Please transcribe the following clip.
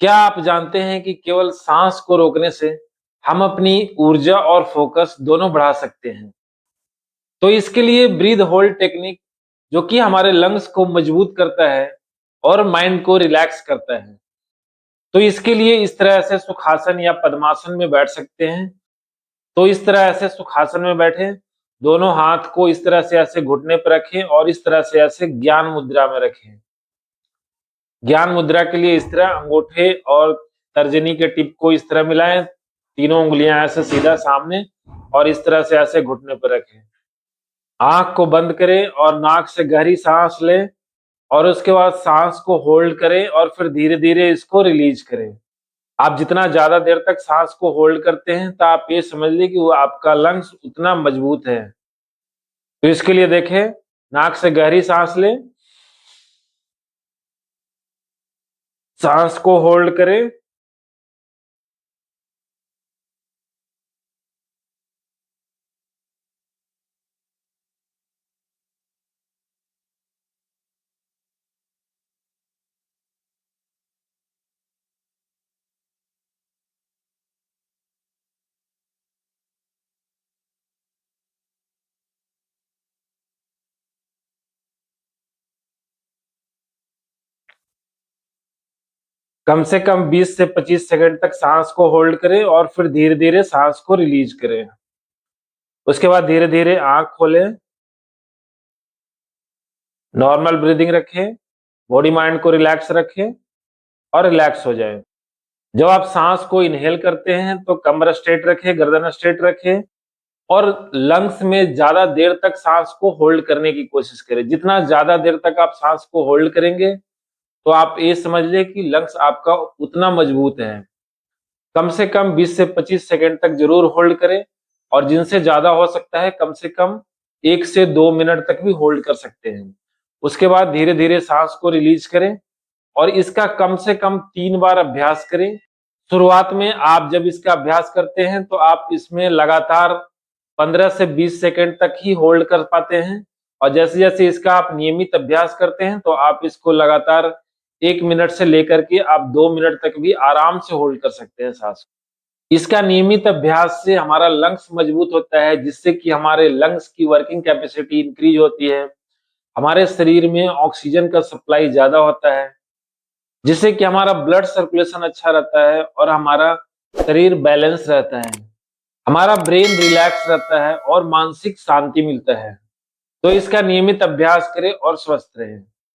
क्या आप जानते हैं कि केवल सांस को रोकने से हम अपनी ऊर्जा और फोकस दोनों बढ़ा सकते हैं? तो इसके लिए ब्रीथ होल्ड टेक्निक जो कि हमारे लंग्स को मजबूत करता है और माइंड को रिलैक्स करता है। तो इसके लिए इस तरह से सुखासन या पद्मासन में बैठ सकते हैं। तो इस तरह ऐसे सुखासन में बैठे, दोनों हाथ को इस तरह से ऐसे घुटने पर रखें और इस तरह से ऐसे ज्ञान मुद्रा में रखें। ज्ञान मुद्रा के लिए इस तरह अंगूठे और तर्जनी के टिप को इस तरह मिलाएं, तीनों उंगलियां ऐसे सीधा सामने और इस तरह से ऐसे घुटने पर रखें। आंख को बंद करें और नाक से गहरी सांस लें और उसके बाद सांस को होल्ड करें और फिर धीरे धीरे इसको रिलीज करें। आप जितना ज्यादा देर तक सांस को होल्ड करते हैं तो आप ये समझ लीजिए कि वो आपका लंग्स उतना मजबूत है। तो इसके लिए देखें, नाक से गहरी सांस लें, सांस को होल्ड करें, कम से कम 20 से 25 सेकंड तक सांस को होल्ड करें और फिर धीरे धीरे सांस को रिलीज करें। उसके बाद धीरे धीरे आंख खोलें, नॉर्मल ब्रीदिंग रखें, बॉडी माइंड को रिलैक्स रखें और रिलैक्स हो जाएं। जब आप सांस को इनहेल करते हैं तो कमर स्ट्रेट रखें, गर्दन स्ट्रेट रखें और लंग्स में ज्यादा देर तक सांस को होल्ड करने की कोशिश करें। जितना ज्यादा देर तक आप सांस को होल्ड करेंगे तो आप ये समझ लें कि लंग्स आपका उतना मजबूत है। कम से कम 20 से 25 सेकंड तक जरूर होल्ड करें और जिनसे ज्यादा हो सकता है कम से कम 1 से 2 मिनट तक भी होल्ड कर सकते हैं। उसके बाद धीरे धीरे सांस को रिलीज करें और इसका कम से कम 3 बार अभ्यास करें। शुरुआत में आप जब इसका अभ्यास करते हैं तो आप इसमें लगातार 15 से 20 सेकंड तक ही होल्ड कर पाते हैं और जैसे जैसे इसका आप नियमित अभ्यास करते हैं तो आप इसको लगातार 1 मिनट से लेकर के आप 2 मिनट तक भी आराम से होल्ड कर सकते हैं सांस को। इसका नियमित अभ्यास से हमारा लंग्स मजबूत होता है, जिससे कि हमारे लंग्स की वर्किंग कैपेसिटी इंक्रीज होती है। हमारे शरीर में ऑक्सीजन का सप्लाई ज्यादा होता है, जिससे कि हमारा ब्लड सर्कुलेशन अच्छा रहता है और हमारा शरीर बैलेंस रहता है। हमारा ब्रेन रिलैक्स रहता है और मानसिक शांति मिलता है। तो इसका नियमित अभ्यास करें और स्वस्थ रहें।